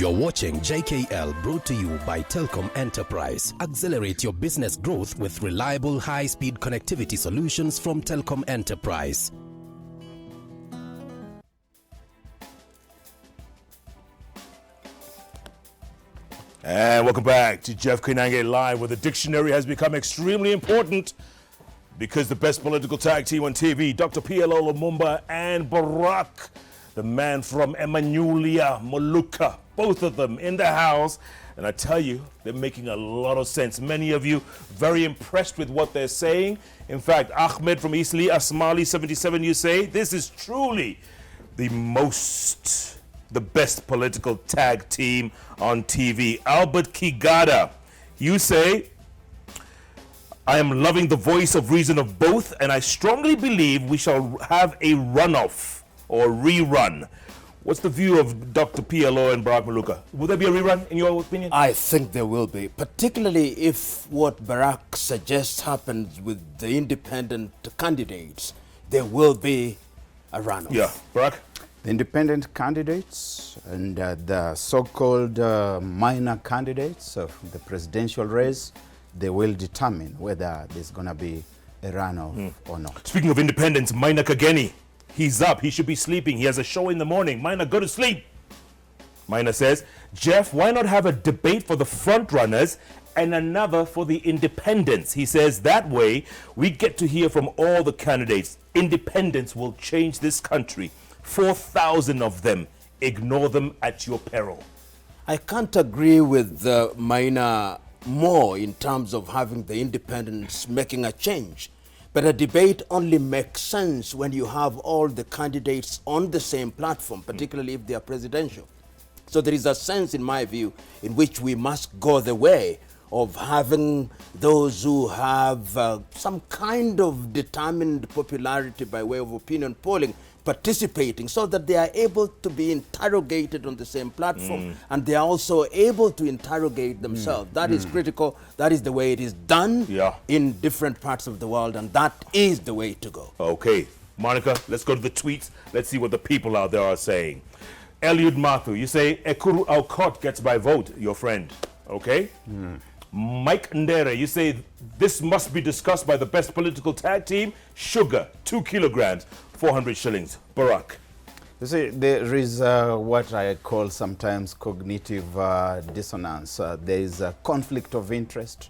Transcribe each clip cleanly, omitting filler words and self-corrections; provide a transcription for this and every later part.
You're watching JKL, brought to you by Telkom Enterprise. Accelerate your business growth with reliable high-speed connectivity solutions from Telkom Enterprise. And welcome back to Jeff Koinange Live, where the dictionary has become extremely important because the best political tag team on TV, Dr. PLO Lumumba and Barrack, the man from Emmanuelia, Muluka, both of them in the house. And I tell you, they're making a lot of sense. Many of you very impressed with what they're saying. In fact, Ahmed from Eastleigh, Asmali 77, you say, this is truly the best political tag team on TV. Albert Kigada, you say, I am loving the voice of reason of both, and I strongly believe we shall have a runoff or rerun. What's the view of Dr. PLO and Barrack Muluka? Will there be a rerun, in your opinion? I think there will be, particularly if what Barrack suggests happens with the independent candidates. There will be a runoff. Yeah, Barrack? The independent candidates and the so-called minor candidates of the presidential race, they will determine whether there's going to be a runoff or not. Speaking of independence, Maina Kageni, he's up. He should be sleeping. He has a show in the morning. Maina, go to sleep. Maina says, Jeff, why not have a debate for the front runners and another for the independents? He says that way we get to hear from all the candidates. Independents will change this country. 4,000 of them. Ignore them at your peril. I can't agree with Maina more in terms of having the independents making a change. But a debate only makes sense when you have all the candidates on the same platform, particularly if they are presidential. So there is a sense, in my view, in which we must go the way of having those who have some kind of determined popularity by way of opinion polling participating, so that they are able to be interrogated on the same platform and they are also able to interrogate themselves. That is critical. That is the way it is done in different parts of the world, and that is the way to go. Okay, Monica, let's go to the tweets. Let's see what the people out there are saying. Eliud Mathu, you say Ekuru Aukot gets my vote, your friend. Okay? Mike Ndere, you say this must be discussed by the best political tag team. Sugar, 2 kilograms, 400 shillings. Barrack. You see, there is what I call sometimes cognitive dissonance. There is a conflict of interest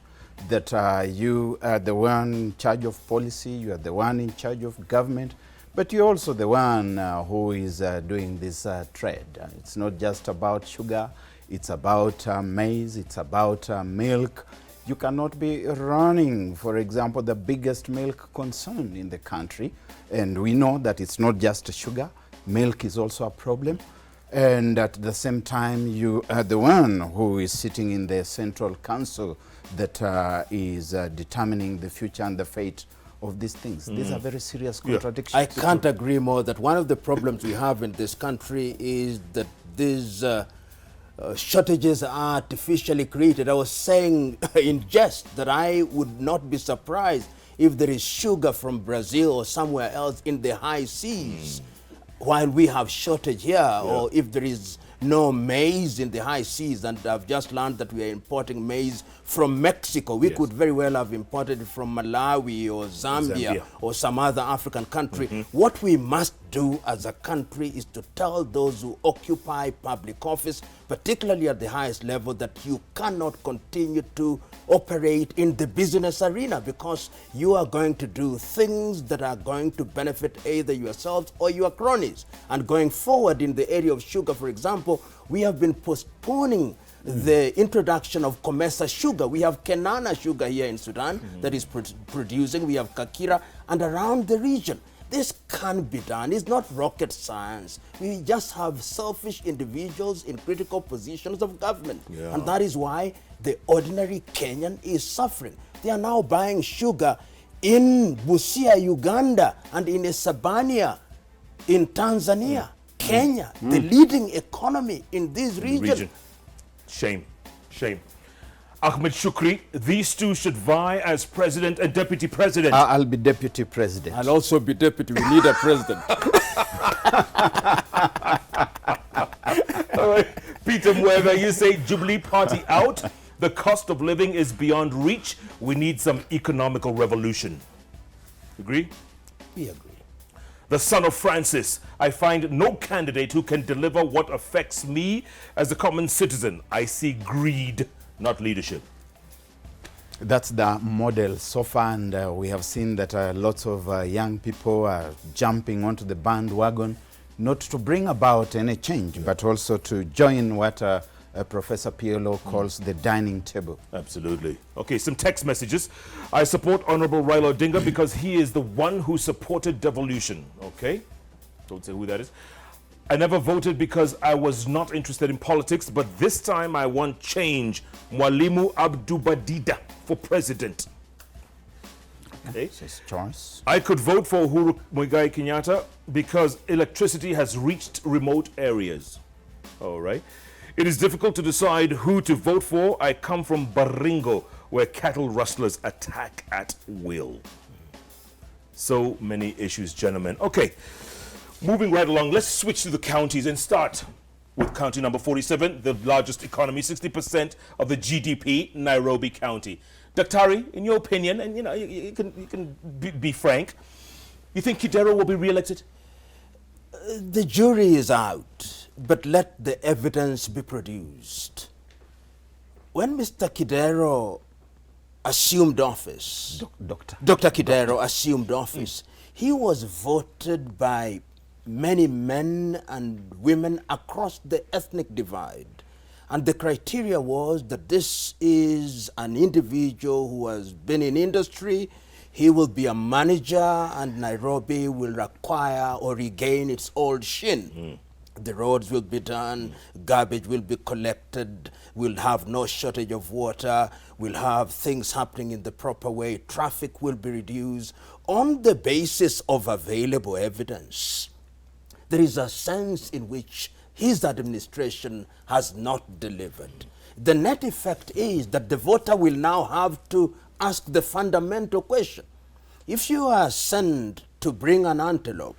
that you are the one in charge of policy, you are the one in charge of government, but you're also the one who is doing this trade. It's not just about sugar, it's about maize, it's about milk. You cannot be running, for example, the biggest milk concern in the country. And we know that it's not just sugar. Milk is also a problem. And at the same time, you are the one who is sitting in the Central Council that is determining the future and the fate of these things. These are very serious contradictions. I can't agree more that one of the problems we have in this country is that these shortages are artificially created. I was saying in jest that I would not be surprised if there is sugar from Brazil or somewhere else in the high seas while we have shortage here, or if there is no maize in the high seas. And I've just learned that we are importing maize from Mexico. We could very well have imported it from Malawi or Zambia or some other African country. What we must do as a country is to tell those who occupy public office, particularly at the highest level, that you cannot continue to operate in the business arena, because you are going to do things that are going to benefit either yourselves or your cronies. And going forward in the area of sugar, for example, we have been postponing the introduction of Comesa sugar. We have Kenana sugar here in Sudan that is producing. We have Kakira, and around the region. This can be done. It's not rocket science. We just have selfish individuals in critical positions of government. And that is why the ordinary Kenyan is suffering. They are now buying sugar in Busia, Uganda, and in Esabania, in Tanzania. Kenya, the leading economy in this region. Shame, shame. Ahmed Shukri, these two should vie as president and deputy president. I'll be deputy president. I'll also be deputy. We need a president. All right. Peter Muega, you say Jubilee Party out. The cost of living is beyond reach. We need some economical revolution. Agree? We agree. The son of Francis, I find no candidate who can deliver what affects me as a common citizen. I see greed, not leadership. That's the model so far, and we have seen that lots of young people are jumping onto the bandwagon, not to bring about any change, but also to join what Professor PLO calls the dining table. Absolutely. Okay, some text messages. I support Honorable Raila Odinga because he is the one who supported devolution. Okay, don't say who that is. I never voted because I was not interested in politics, but this time I want change. Mwalimu Abdubadida for president. Okay. It's his choice. I could vote for Uhuru Kenyatta because electricity has reached remote areas. All right. It is difficult to decide who to vote for. I come from Baringo, where cattle rustlers attack at will. So many issues, gentlemen. Okay, moving right along, let's switch to the counties and start with county number 47, the largest economy, 60% of the GDP, Nairobi County. Daktari, in your opinion, and you can be frank, you think Kidero will be re-elected? The jury is out, but let the evidence be produced. When Mr. Kidero assumed office, Dr. Kidero assumed office, he was voted by many men and women across the ethnic divide. And the criteria was that this is an individual who has been in industry. He will be a manager, and Nairobi will acquire or regain its old sheen. The roads will be done, garbage will be collected, we'll have no shortage of water, we'll have things happening in the proper way, traffic will be reduced on the basis of available evidence. There is a sense in which his administration has not delivered. The net effect is that the voter will now have to ask the fundamental question. If you are sent to bring an antelope,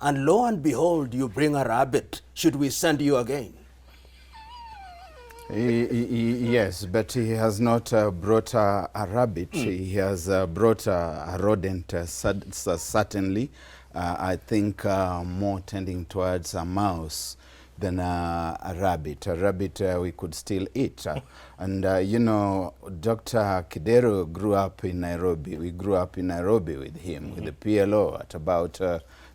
and lo and behold, you bring a rabbit, should we send you again? Yes, but he has not brought a rabbit. He has brought a rodent, certainly. I think more tending towards a mouse than a rabbit. A rabbit we could still eat. And you know, Dr. Kidero grew up in Nairobi. We grew up in Nairobi with him, with the PLO at about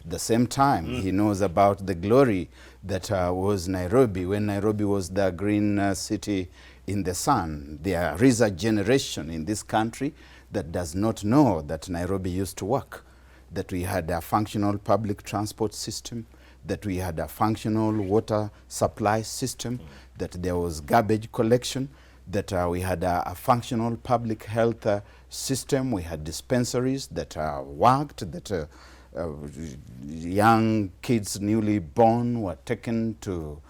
the same time. He knows about the glory that was Nairobi, when Nairobi was the green city in the sun. There is a generation in this country that does not know that Nairobi used to work, that we had a functional public transport system, that we had a functional water supply system, that there was garbage collection, that we had a functional public health system. We had dispensaries that worked, that young kids newly born were taken to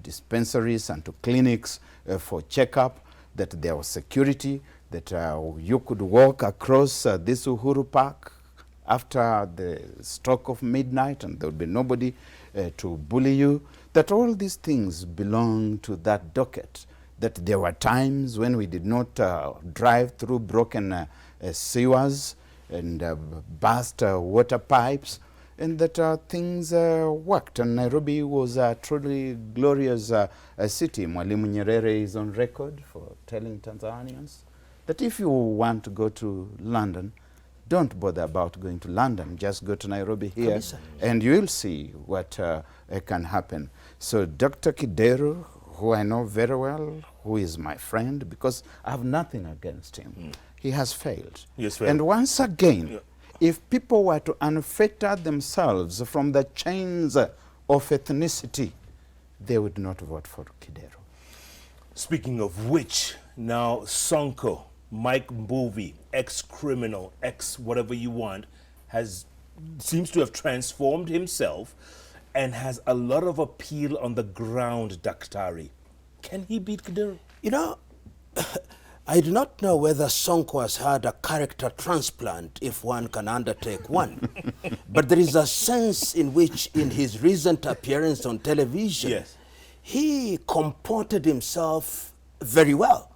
dispensaries and to clinics for checkup, that there was security, that you could walk across this Uhuru Park after the stroke of midnight and there would be nobody to bully you, that all these things belong to that docket, that there were times when we did not drive through broken sewers and burst water pipes, and that things worked. And Nairobi was a truly glorious city. Mwalimu Nyerere is on record for telling Tanzanians that if you want to go to London, don't bother about going to London, just go to Nairobi here, and you will see what can happen. So Dr. Kidero, who I know very well, who is my friend, because I have nothing against him, he has failed. And once again, if people were to unfetter themselves from the chains of ethnicity, they would not vote for Kidero. Speaking of which, now Sonko, Mike Mbuvi, ex-criminal, ex-whatever you want, seems to have transformed himself and has a lot of appeal on the ground, Daktari. Can he beat Kidero? You know, I do not know whether Sonko has had a character transplant, if one can undertake one. But there is a sense in which, in his recent appearance on television, he comported himself very well.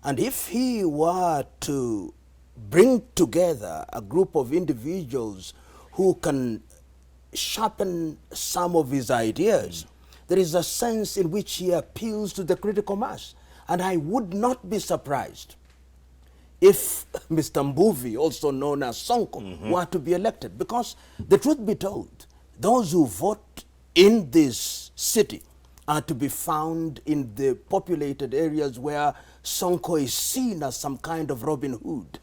And if he were to bring together a group of individuals who can sharpen some of his ideas, there is a sense in which he appeals to the critical mass. And I would not be surprised if Mr. Mbuvi, also known as Sonko, were to be elected. Because the truth be told, those who vote in this city are to be found in the populated areas where Sonko is seen as some kind of Robin Hood.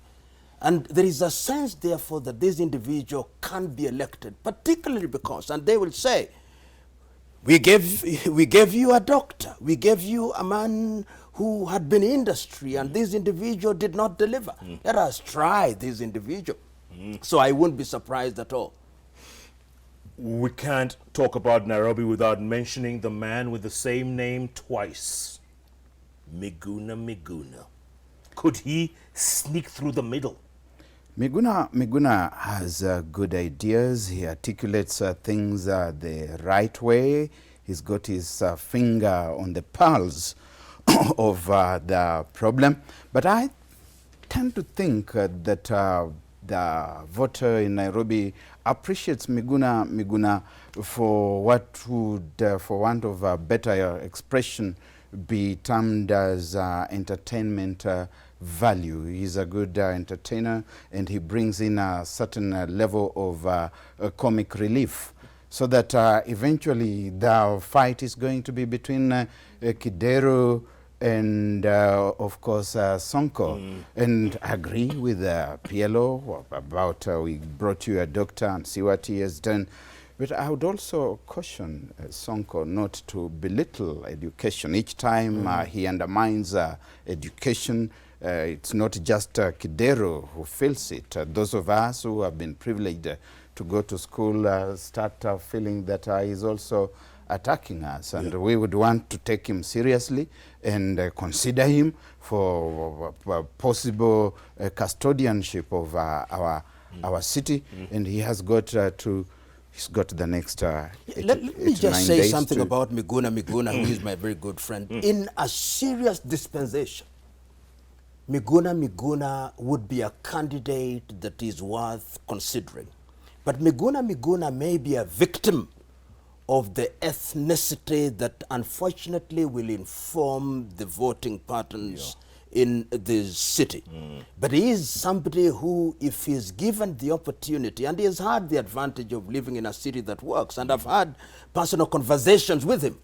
And there is a sense, therefore, that this individual can be elected, particularly because, and they will say, we gave you a doctor, we gave you a man who had been in industry, and this individual did not deliver. Let us try this individual. So I wouldn't be surprised at all. We can't talk about Nairobi without mentioning the man with the same name twice. Miguna. Could he sneak through the middle? Miguna has good ideas. He articulates things the right way. He's got his finger on the pulse of the problem. But I tend to think that the voter in Nairobi appreciates Miguna for what would, for want of a better expression, be termed as entertainment value. He's a good entertainer, and he brings in a certain level of comic relief, so that eventually the fight is going to be between Kidero and of course Sonko. And I agree with PLO about we brought you a doctor and see what he has done. But I would also caution Sonko not to belittle education. Each time he undermines education, it's not just Kidero who feels it. Those of us who have been privileged to go to school start feeling that he's also attacking us. And we would want to take him seriously and consider him for possible custodianship of our city. And he has got he's got the next Let me just say something about Miguna, who is my very good friend. In a serious dispensation, Miguna would be a candidate that is worth considering. But Miguna may be a victim of the ethnicity that unfortunately will inform the voting patterns in this city. But he is somebody who, if he is given the opportunity, and he has had the advantage of living in a city that works, and I've had personal conversations with him,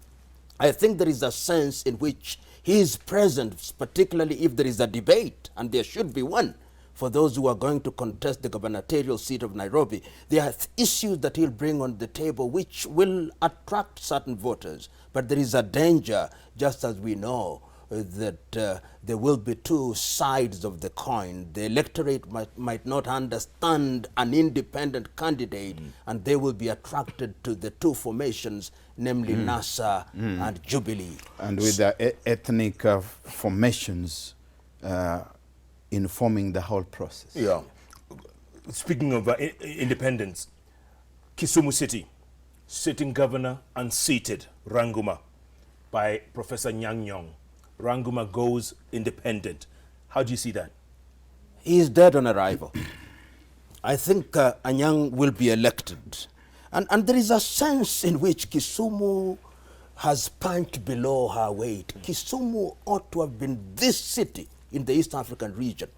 I think there is a sense in which he is present, particularly if there is a debate, and there should be one, for those who are going to contest the gubernatorial seat of Nairobi. There are issues that he'll bring on the table which will attract certain voters. But there is a danger, just as we know, that there will be two sides of the coin. The electorate might not understand an independent candidate, and they will be attracted to the two formations, namely NASA and Jubilee. And with the ethnic formations informing the whole process. Yeah. Speaking of independence, Kisumu City, sitting governor unseated, Ranguma, by Professor Nyang' Nyong'o. Ranguma goes independent. How do you see that? He is dead on arrival. I think Anyang will be elected. And there is a sense in which Kisumu has punched below her weight. Kisumu ought to have been this city in the East African region.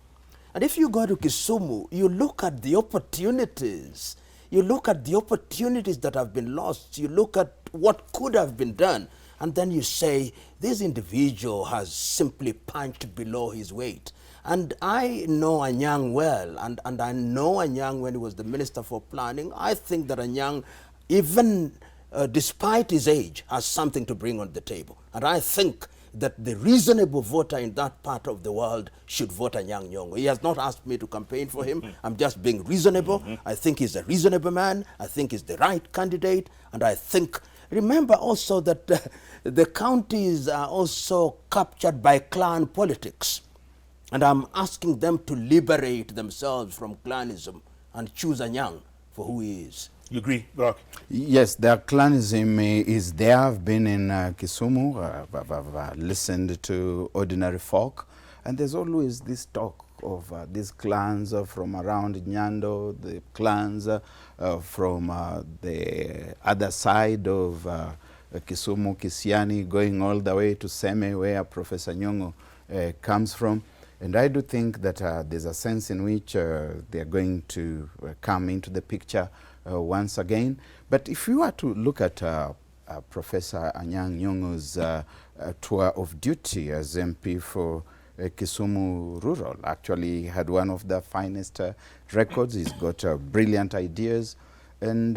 And if you go to Kisumu, you look at the opportunities. You look at the opportunities that have been lost. You look at what could have been done. And then you say, this individual has simply punched below his weight. And I know Anyang well, and I know Anyang when he was the Minister for Planning. I think that Anyang, even despite his age, has something to bring on the table. And I think that the reasonable voter in that part of the world should vote Nyang' Nyong'o. He has not asked me to campaign for him. I'm just being reasonable. I think he's a reasonable man. I think he's the right candidate. And I think, remember also that the counties are also captured by clan politics. And I'm asking them to liberate themselves from clanism and choose Anyang for who he is. You agree, Barrack? Yes, the clanism is there. I've been in Kisumu. I've listened to ordinary folk. And there's always this talk of these clans from around Nyando, the clans from the other side of Kisumu, Kisiani, going all the way to Seme, where Professor Nyong'o comes from. And I do think that there's a sense in which they're going to come into the picture once again. But if you were to look at Professor Anyang' Nyong'o's tour of duty as MP for Kisumu Rural, actually had one of the finest records. He's got brilliant ideas, and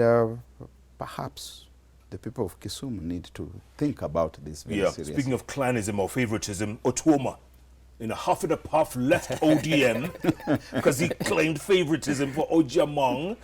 perhaps the people of Kisumu need to think about this very seriously. Speaking of clanism or favoritism, Otuoma, in a huff and a puff, left ODM because he claimed favoritism for Ojamong.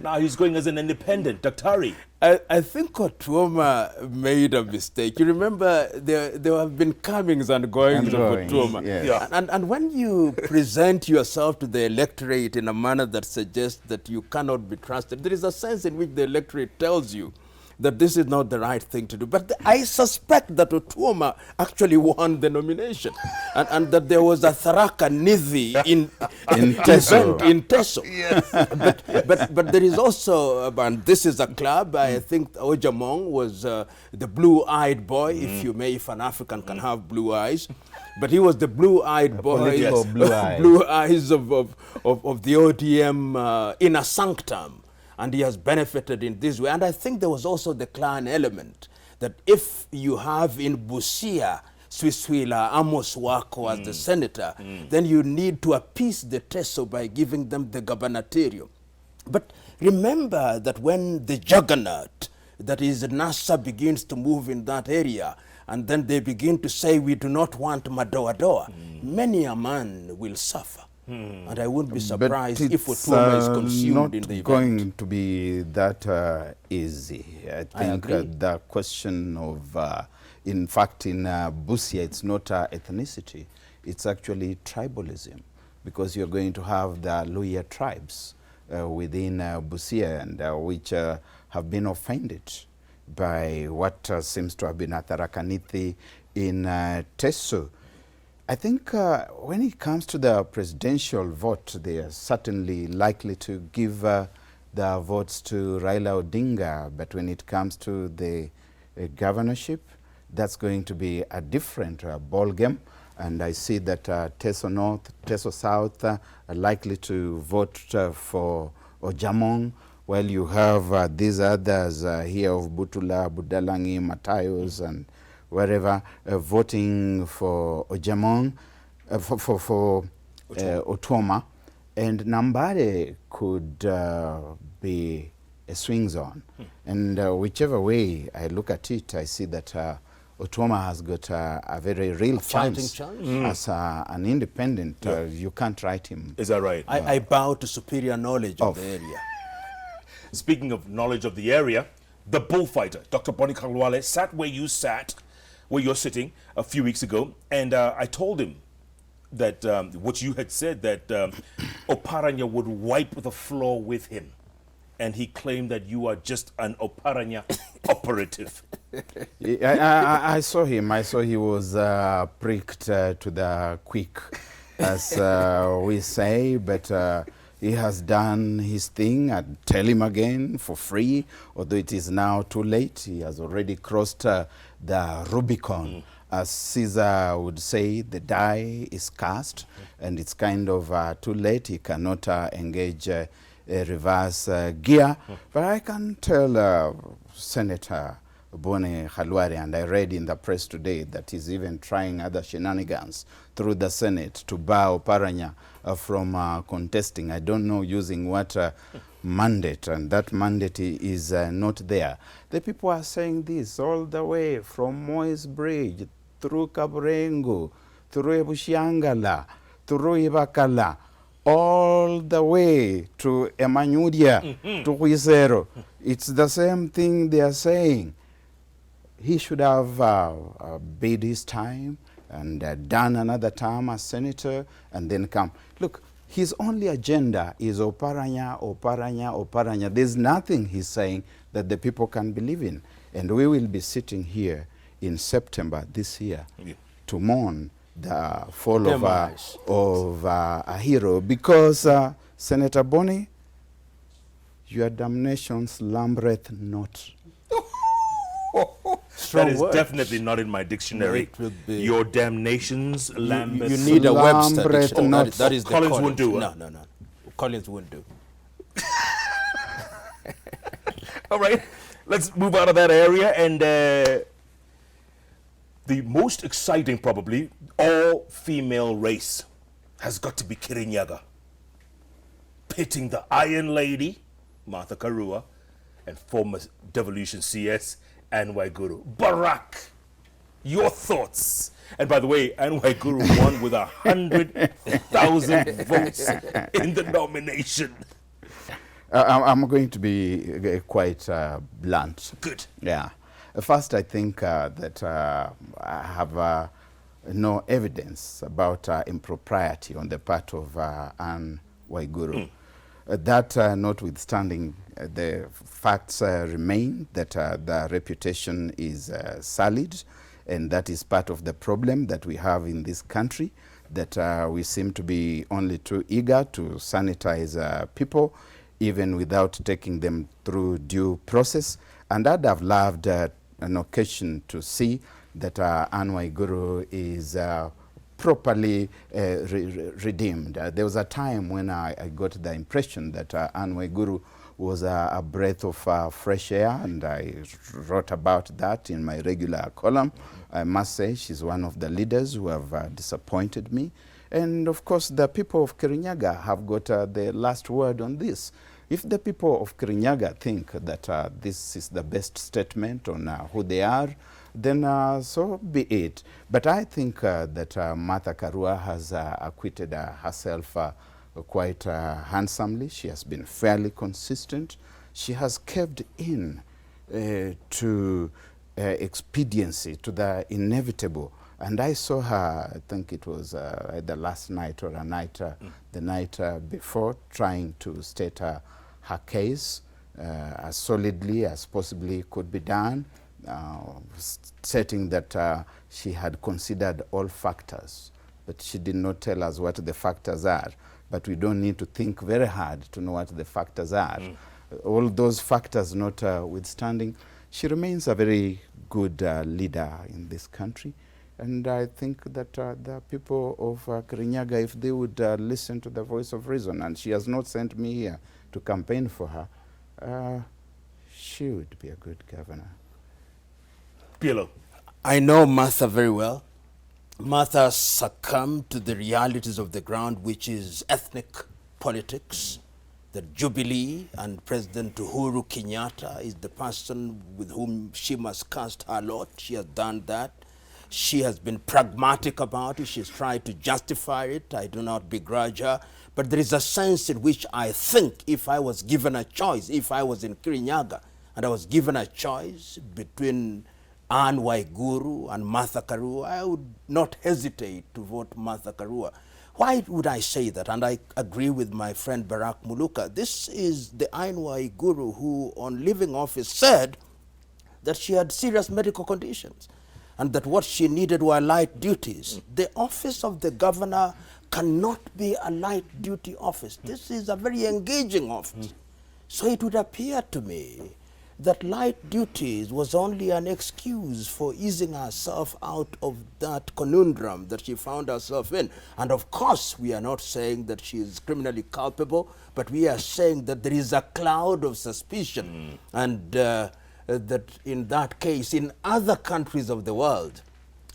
Now he's going as an independent. Daktari. I think Otuoma made a mistake. You remember there have been comings and goings of Otuoma. Yes. Yeah. And when you present yourself to the electorate in a manner that suggests that you cannot be trusted, there is a sense in which the electorate tells you that this is not the right thing to do. But I suspect that Otuoma actually won the nomination, and that there was a Tharaka Nithi in Teso. In Teso. Yes. but there is also, and this is a club, I think Ojamong was the blue-eyed boy, if you may, if an African can have blue eyes. But he was the blue-eyed boy, Yes. blue eyes of the ODM inner sanctum. And he has benefited in this way. And I think there was also the clan element, that if you have in Busia, Swiswila, Amos Wako as the senator, then you need to appease the Teso by giving them the gubernatorial. But remember that when the juggernaut, that is NASA, begins to move in that area, and then they begin to say, we do not want Madoa-doa, many a man will suffer. And I wouldn't be surprised if Otuoma is consumed in the event. It's not going to be that easy. I think the question of, in fact, in Busia, it's not ethnicity. It's actually tribalism, because you're going to have the Luhya tribes within Busia, and which have been offended by what seems to have been a Tharaka Nithi in Teso. I think when it comes to the presidential vote, they are certainly likely to give the votes to Raila Odinga. But when it comes to the governorship, that's going to be a different ball game. And I see that Teso North, Teso South are likely to vote for Ojamong, while you have these others here of Butula, Budalangi, Matayos, and wherever, voting for Ojamong, for Otuoma, and Nambare could be a swing zone. And whichever way I look at it, I see that Otuoma has got a very real chance. As an independent. You can't write him. Is that right? I bow to superior knowledge of the area. Speaking of knowledge of the area, the bullfighter, Dr. Bonnie Kalwale, sat where you sat, where you're sitting a few weeks ago, and I told him that what you had said, that Oparanya would wipe the floor with him, and he claimed that you are just an Oparanya operative. I saw him. I saw he was pricked to the quick, as we say, but he has done his thing. I'd tell him again for free, although it is now too late. He has already crossed the Rubicon. As Caesar would say, the die is cast, and it's kind of too late. He cannot engage a reverse gear. But I can tell Senator Bonnie Khalwale, and I read in the press today that he's even trying other shenanigans through the Senate to bar Oparanya from contesting. I don't know using what mandate, and that mandate is not there. The people are saying this all the way from Moyes Bridge, through Kaburengu, through Ebushiangala, through Ibakala, all the way to Emmanudia, to Huizero. It's the same thing they are saying. He should have bid his time and done another term as senator and then come. Look, his only agenda is Oparanya, Oparanya, Oparanya. There's nothing he's saying that the people can believe in. And we will be sitting here in September this year to mourn the fall of a hero. Because, Senator Boni, your damnation slumbereth not. That is definitely not in my dictionary. Your damnations lambeth. You need a Webster dictionary. Not. That is the Collins won't do it. No. Collins won't do. All right, let's move out of that area. And the most exciting, probably, all-female race has got to be Kirinyaga, pitting the Iron Lady, Martha Karua, and former Devolution CS, Anne Waiguru. Barrack, your thoughts? And by the way, Anne Waiguru won with 100,000 votes in the nomination. I'm going to be quite blunt. Good. Yeah. First, I think that I have no evidence about impropriety on the part of Anne Waiguru. That notwithstanding, the facts remain that the reputation is sullied, and that is part of the problem that we have in this country, that we seem to be only too eager to sanitize people, even without taking them through due process. And I'd have loved an occasion to see that Anne Waiguru is properly redeemed. There was a time when I got the impression that Anne Waiguru was a breath of fresh air, and I wrote about that in my regular column. I must say she's one of the leaders who have disappointed me. And of course, the people of Kirinyaga have got the last word on this. If the people of Kirinyaga think that this is the best statement on who they are, then so be it. But I think that Martha Karua has acquitted herself quite handsomely. She has been fairly consistent. She has caved in to expediency, to the inevitable. And I saw her, I think it was either last night or the night before, trying to state her case as solidly as possibly could be done, stating that she had considered all factors, but she did not tell us what the factors are. But we don't need to think very hard to know what the factors are. All those factors notwithstanding, she remains a very good leader in this country. And I think that the people of Kirinyaga, if they would listen to the voice of reason, and she has not sent me here to campaign for her, she would be a good governor. PLO. I know Martha very well. Martha succumbed to the realities of the ground, which is ethnic politics. The Jubilee and President Uhuru Kenyatta is the person with whom she must cast her lot. She has done that. She has been pragmatic about it. She's tried to justify it. I do not begrudge her. But there is a sense in which I think if I was given a choice, if I was in Kirinyaga and I was given a choice between Anne Waiguru and Martha Karua, I would not hesitate to vote Martha Karua. Why would I say that? And I agree with my friend Barrack Muluka. This is the Anne Waiguru who, on leaving office, said that she had serious medical conditions and that what she needed were light duties. The office of the governor cannot be a light duty office. This is a very engaging office. So it would appear to me that light duties was only an excuse for easing herself out of that conundrum that she found herself in. And of course, we are not saying that she is criminally culpable, but we are saying that there is a cloud of suspicion. And that in that case, in other countries of the world,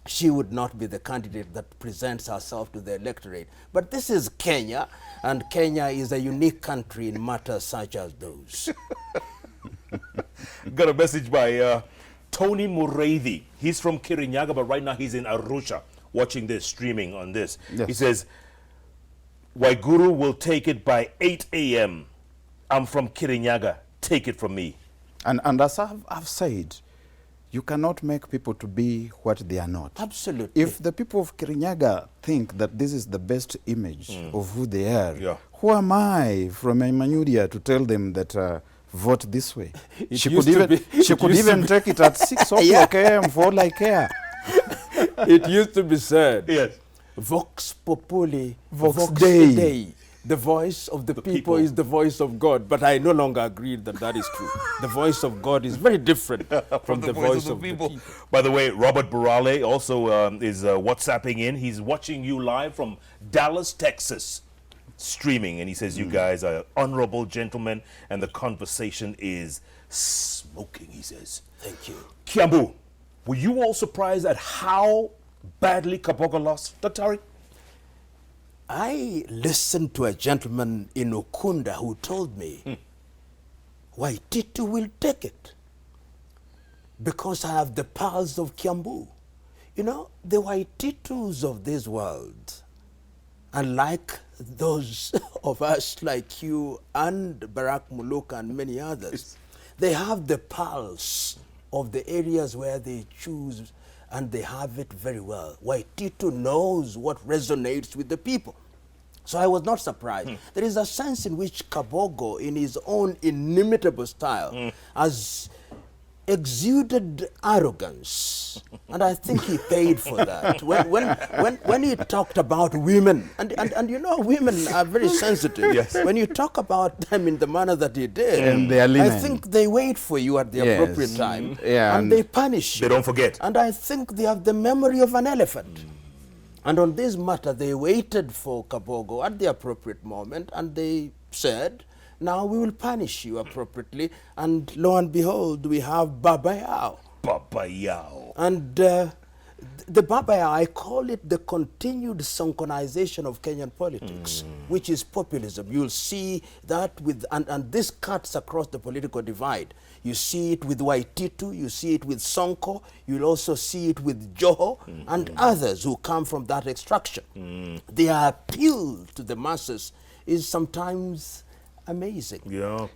she would not be the candidate that presents herself to the electorate. But this is Kenya, and Kenya is a unique country in matters such as those. Got a message by Tony Mureithi. He's from Kirinyaga, but right now he's in Arusha watching this, streaming on this. Yes. He says, Waiguru will take it by 8 a.m. I'm from Kirinyaga. Take it from me. And as I've said, You cannot make people to be what they are not. Absolutely. If the people of Kirinyaga think that this is the best image of who they are, who am I from Emmanuel to tell them that vote this way? She could even take it at 6 o'clock a.m. for all I care. It used to be said, Yes. Vox populi, Vox Dei. The voice of the people is the voice of God. But I no longer agree that that is true. The voice of God is very different from the voice of the people. By the way, Robert Burale also is WhatsApping in. He's watching you live from Dallas, Texas, streaming. And he says you guys are honorable gentlemen and the conversation is smoking, he says. Thank you. Kiambu, were you all surprised at how badly Kabogo lost, Dr. Hari? I listened to a gentleman in Ukunda who told me, Waititu will take it because I have the pulse of Kiambu. You know, the Waititus of this world, unlike those of us like you and Barrack Muluka and many others, they have the pulse of the areas where they choose, and they have it very well. Waititu knows what resonates with the people. So I was not surprised. There is a sense in which Kabogo, in his own inimitable style, has exuded arrogance. And I think he paid for that. When he talked about women, and you know, women are very sensitive. Yes. When you talk about them in the manner that he did, And they are linen. I think they wait for you at the appropriate time, and they punish you. They don't forget. And I think they have the memory of an elephant. And on this matter, they waited for Kabogo at the appropriate moment, and they said, now we will punish you appropriately. And lo and behold, we have Baba Yao. Baba Yao. And the Baba Yao, I call it the continued Sonkonization of Kenyan politics, which is populism. You'll see that with, and this cuts across the political divide. You see it with Waititu, you see it with Sonko, you'll also see it with Joho and others who come from that extraction. Their appeal to the masses is sometimes amazing,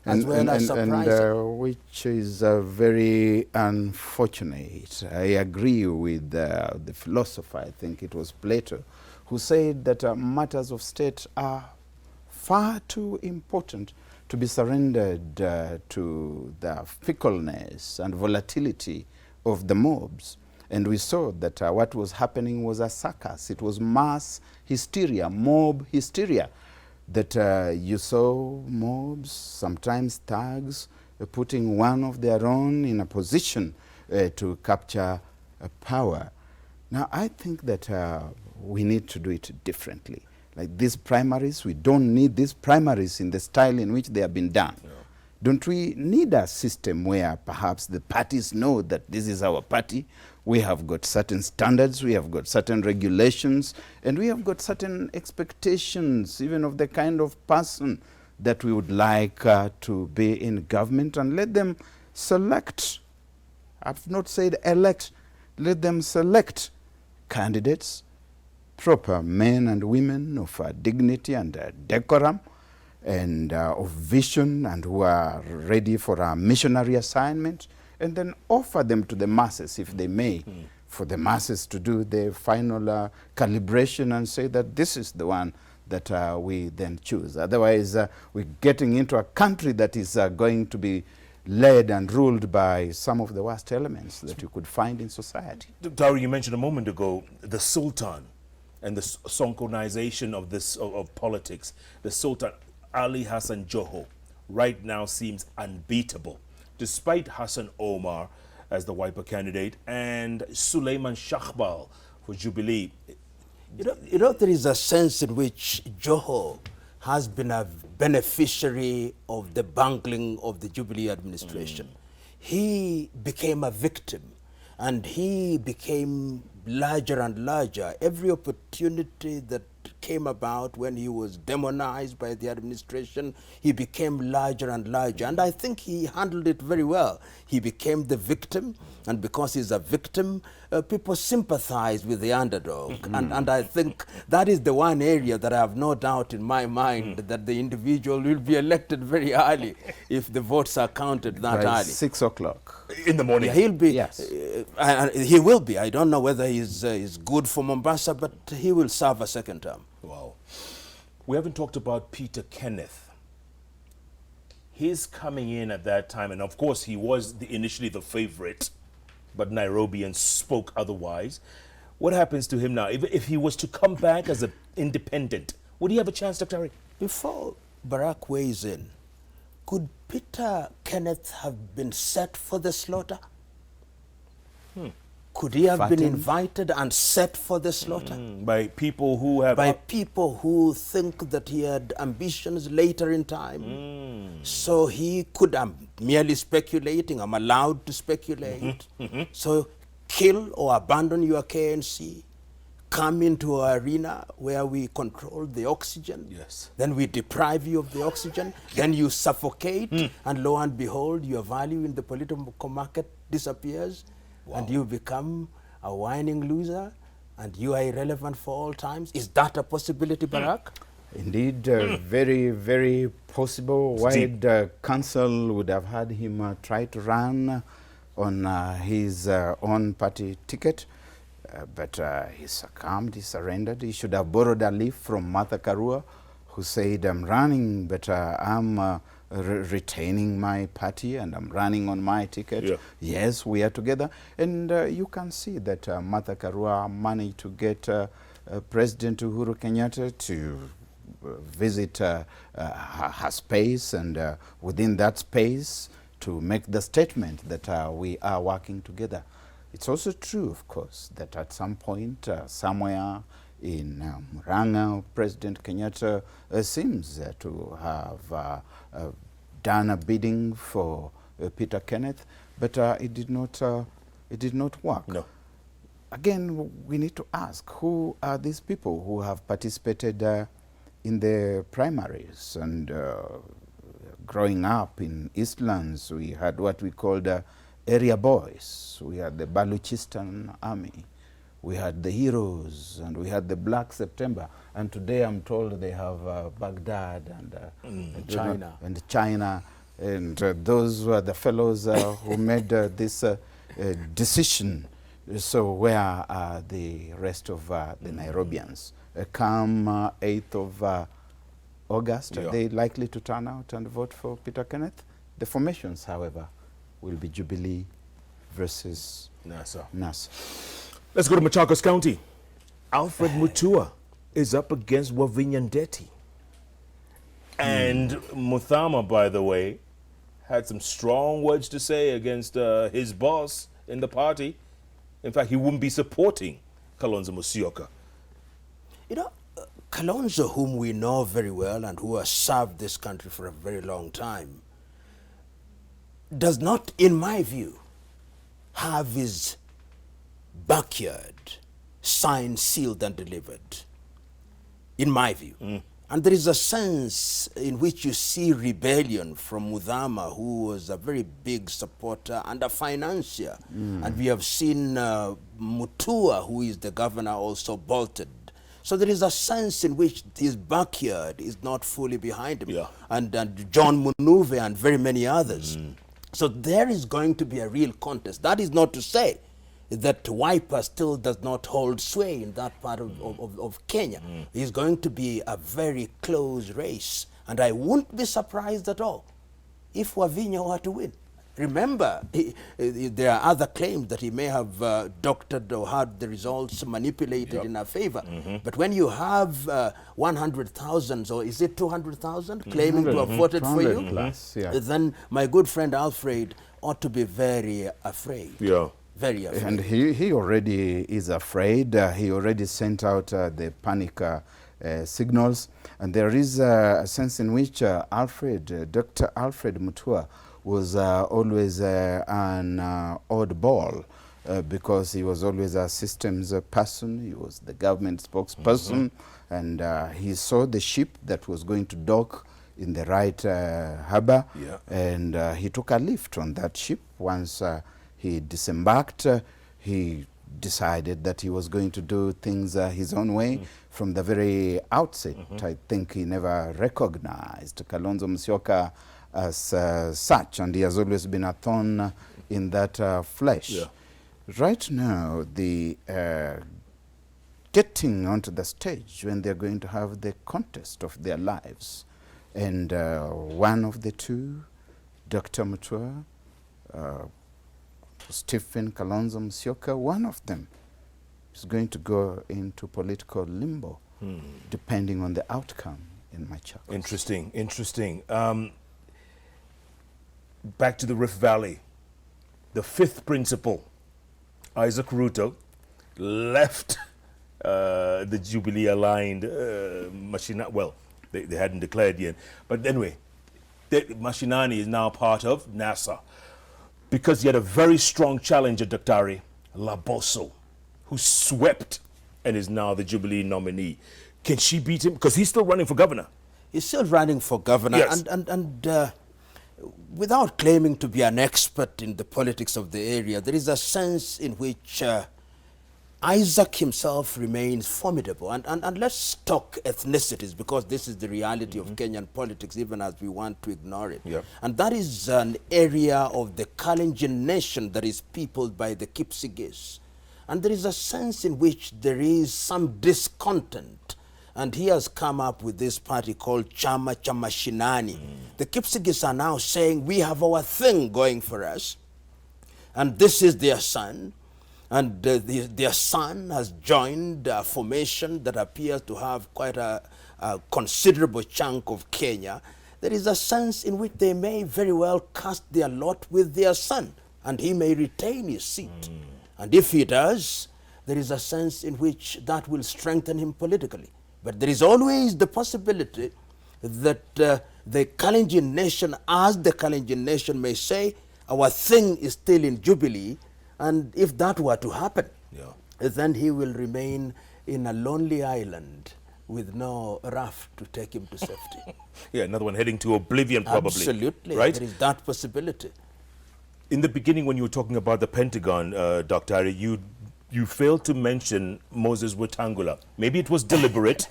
as well as surprising. Which is very unfortunate. I agree with the philosopher, I think it was Plato, who said that matters of state are far too important to be surrendered to the fickleness and volatility of the mobs. And we saw that what was happening was a circus. It was mass hysteria, mob hysteria, that you saw mobs, sometimes thugs, putting one of their own in a position to capture power. Now, I think that we need to do it differently. Like these primaries, we don't need these primaries in the style in which they have been done. Don't we need a system where perhaps the parties know that this is our party, we have got certain standards, we have got certain regulations, and we have got certain expectations even of the kind of person that we would like to be in government, and let them select, I've not said elect, let them select candidates, proper men and women of dignity and decorum, and of vision, and who are ready for a missionary assignment, and then offer them to the masses, if they may, for the masses to do the final calibration and say that this is the one that we then choose. Otherwise, we're getting into a country that is going to be led and ruled by some of the worst elements that you could find in society. Dari, you mentioned a moment ago the Sultan and the Sonkonization of this of politics. The Sultan, Ali Hassan Joho, right now seems unbeatable, despite Hassan Omar as the Wiper candidate and Suleiman Shahbal for Jubilee. You know, there is a sense in which Joho has been a beneficiary of the bungling of the Jubilee administration. He became a victim, and he became larger and larger. Every opportunity that came about, when he was demonized by the administration, he became larger and larger. And I think he handled it very well. He became the victim, and because he's a victim, people sympathize with the underdog. And I think that is the one area that I have no doubt in my mind that the individual will be elected very early if the votes are counted that By early. 6 o'clock. In the morning. Yeah, he'll be. Yes. He will be. I don't know whether he's good for Mombasa, but he will serve a second term. Wow. We haven't talked about Peter Kenneth. His coming in at that time, and of course he was initially the favorite, but Nairobians spoke otherwise. What happens to him now? If he was to come back as an independent, would he have a chance, Dr. Harry? Before Barrack weighs in, could Peter Kenneth have been set for the slaughter? Could he have been invited and set for the slaughter? By people who have... By people who think that he had ambitions later in time. So he could, I'm merely speculating, I'm allowed to speculate. So kill or abandon your KNC, come into an arena where we control the oxygen. Yes. Then we deprive you of the oxygen. Then you suffocate, and lo and behold, your value in the political market disappears. Wow. And you become a whining loser, and you are irrelevant for all times. Is that a possibility, Barrack? Indeed, very, very possible. Wide council would have had him try to run on his own party ticket, but he succumbed, he surrendered. He should have borrowed a leaf from Martha Karua, who said, I'm running, but I'm retaining my party and I'm running on my ticket. Yeah. Yes, we are together. And you can see that Martha Karua managed to get President Uhuru Kenyatta to visit her space, and within that space to make the statement that we are working together. It's also true, of course, that at some point, somewhere in Murang'a, President Kenyatta seems to have done a bidding for Peter Kenneth, but it did not work. No. Again, we need to ask, who are these people who have participated in the primaries? And growing up in Eastlands, we had what we called area boys. We had the Baluchistan army. We had the heroes, and we had the Black September. And today I'm told they have Baghdad and China. And those were the fellows who made this decision. So where are the rest of the Nairobians? Come 8th of August, are they likely to turn out and vote for Peter Kenneth? The formations, however, will be Jubilee versus NASA. Let's go to Machakos County. Alfred Mutua is up against Wavinya Ndeti. And Muthama, by the way, had some strong words to say against his boss in the party. In fact, he wouldn't be supporting Kalonzo Musyoka. You know, Kalonzo, whom we know very well and who has served this country for a very long time, does not, in my view, have his backyard signed, sealed, and delivered, in my view. And there is a sense in which you see rebellion from Muthama, who was a very big supporter and a financier. And we have seen Mutua, who is the governor, also bolted. So there is a sense in which his backyard is not fully behind him. And John Munuve and very many others. So there is going to be a real contest. That is not to say that Wiper still does not hold sway in that part of Kenya. It's going to be a very close race. And I wouldn't be surprised at all if Wavinya were to win. Remember, there are other claims that he may have doctored or had the results manipulated in our favor. But when you have 100,000, or is it 200,000, claiming to have voted for you, plus, then my good friend Alfred ought to be very afraid. Very afraid. And he already is afraid. He already sent out the panic signals. And there is a sense in which Dr. Alfred Mutua was always an oddball. because he was always a systems person. He was the government spokesperson, and he saw the ship that was going to dock in the right harbor, and he took a lift on that ship. Once he disembarked, he decided that he was going to do things his own way from the very outset. I think he never recognized Kalonzo Musyoka as such, and he has always been a thorn in that flesh. Right now, the getting onto the stage when they're going to have the contest of their lives, and one of the two, Dr. Mutua, Stephen Kalonzo Musyoka, one of them is going to go into political limbo, depending on the outcome in Machakos. Interesting, interesting. Back to the Rift Valley. The fifth principal, Isaac Ruto, left the Jubilee-aligned Mashinani. Well, they hadn't declared yet. But anyway, Mashinani is now part of NASA because he had a very strong challenger, Dr. Laboso, who swept and is now the Jubilee nominee. Can she beat him? Because he's still running for governor. He's still running for governor. Yes. And without claiming to be an expert in the politics of the area, there is a sense in which Isaac himself remains formidable. And let's talk ethnicities, because this is the reality of Kenyan politics, even as we want to ignore it. And that is an area of the Kalenjin nation that is peopled by the Kipsigis. And there is a sense in which there is some discontent. And he has come up with this party called Chama Cha Mashinani. The Kipsigis are now saying, we have our thing going for us. And this is their son. And their son has joined a formation that appears to have quite a considerable chunk of Kenya. There is a sense in which they may very well cast their lot with their son, and he may retain his seat. And if he does, there is a sense in which that will strengthen him politically. But there is always the possibility that the Kalenjin nation, as the Kalenjin nation may say, our thing is still in Jubilee. And if that were to happen, then he will remain in a lonely island with no raft to take him to safety. Another one heading to oblivion, probably. Absolutely, right? There is that possibility. In the beginning, when you were talking about the Pentagon, Dr. Ari, you failed to mention Moses Wetangula. Maybe it was deliberate,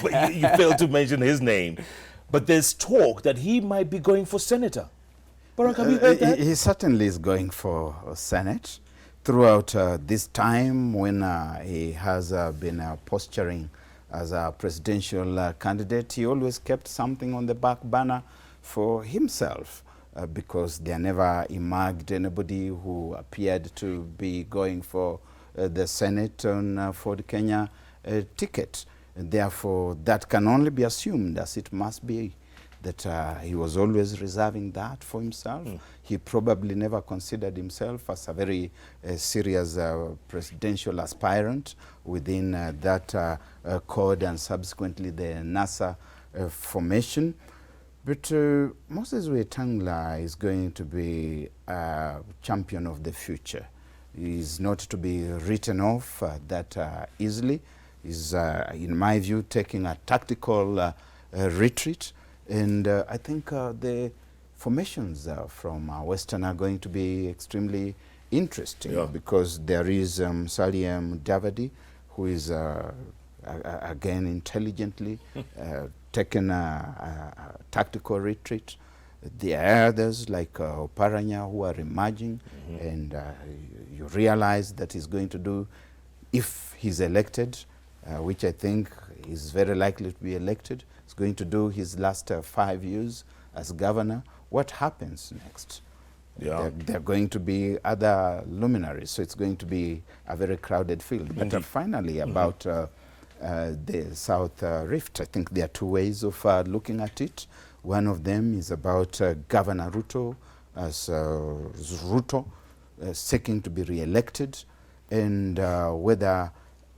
but you failed to mention his name. But there's talk that he might be going for senator. Barrack, have you heard that? He certainly is going for Senate. Throughout this time when he has been posturing as a presidential candidate, he always kept something on the back burner for himself because there never emerged anybody who appeared to be going for the Senate on Ford Kenya ticket. And therefore, that can only be assumed, as it must be, that he was always reserving that for himself. He probably never considered himself as a very serious presidential aspirant within that code and subsequently the NASA formation. But Moses Wetangula is going to be a champion of the future. He is not to be written off that easily. He's, in my view, taking a tactical retreat. And I think the formations from Western are going to be extremely interesting because there is Musalia Mudavadi, who is, again, intelligently taken a tactical retreat. There are others like Oparanya who are emerging, and you realize that he's going to do, if he's elected, which I think is very likely to be elected, is going to do his last 5 years as governor. What happens next? There are going to be other luminaries, so it's going to be a very crowded field. But finally, about the South Rift, I think there are two ways of looking at it. One of them is about Governor Ruto, as Ruto seeking to be re-elected, and whether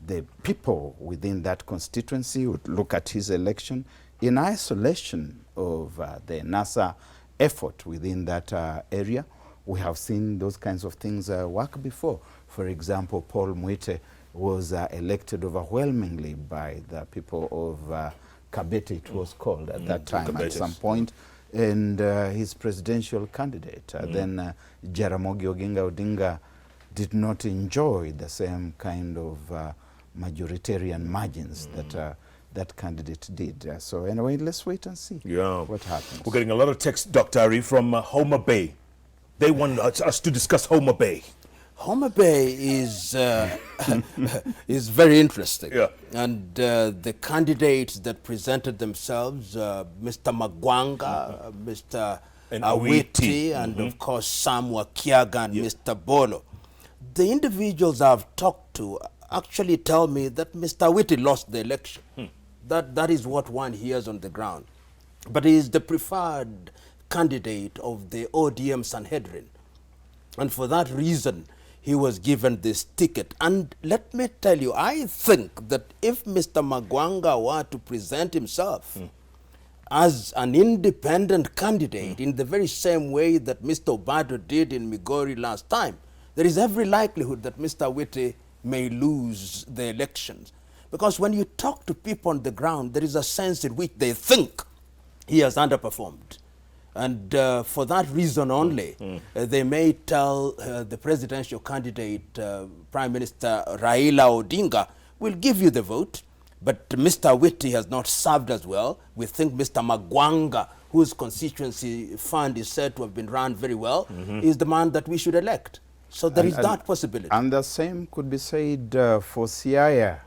the people within that constituency would look at his election in isolation of the NASA effort within that area, we have seen those kinds of things work before. For example, Paul Mwite was elected overwhelmingly by the people of Kabete, it was called at that time at some point, and his presidential candidate. Then Jaramogi Oginga Odinga did not enjoy the same kind of majoritarian margins that that candidate did. So anyway, let's wait and see what happens. We're getting a lot of text, Dr. Ari, from Homer Bay. They want us to discuss Homer Bay. Homer Bay is is very interesting. Yeah. And the candidates that presented themselves, Mr. Magwanga, Mr. And Awiti, and of course Sam Wakiaga and Mr. Bolo. The individuals I've talked to actually tell me that Mr. Awiti lost the election. That is what one hears on the ground. But he is the preferred candidate of the ODM Sanhedrin. And for that reason, he was given this ticket. And let me tell you, I think that if Mr. Magwanga were to present himself as an independent candidate in the very same way that Mr. Obado did in Migori last time, there is every likelihood that Mr. Awiti may lose the elections. Because when you talk to people on the ground, there is a sense in which they think he has underperformed. And for that reason only, they may tell the presidential candidate, Prime Minister Raila Odinga, will give you the vote, but Mr. Awiti has not served as well. We think Mr. Magwanga, whose constituency fund is said to have been run very well, is the man that we should elect. So there is that possibility. And the same could be said for Siaya,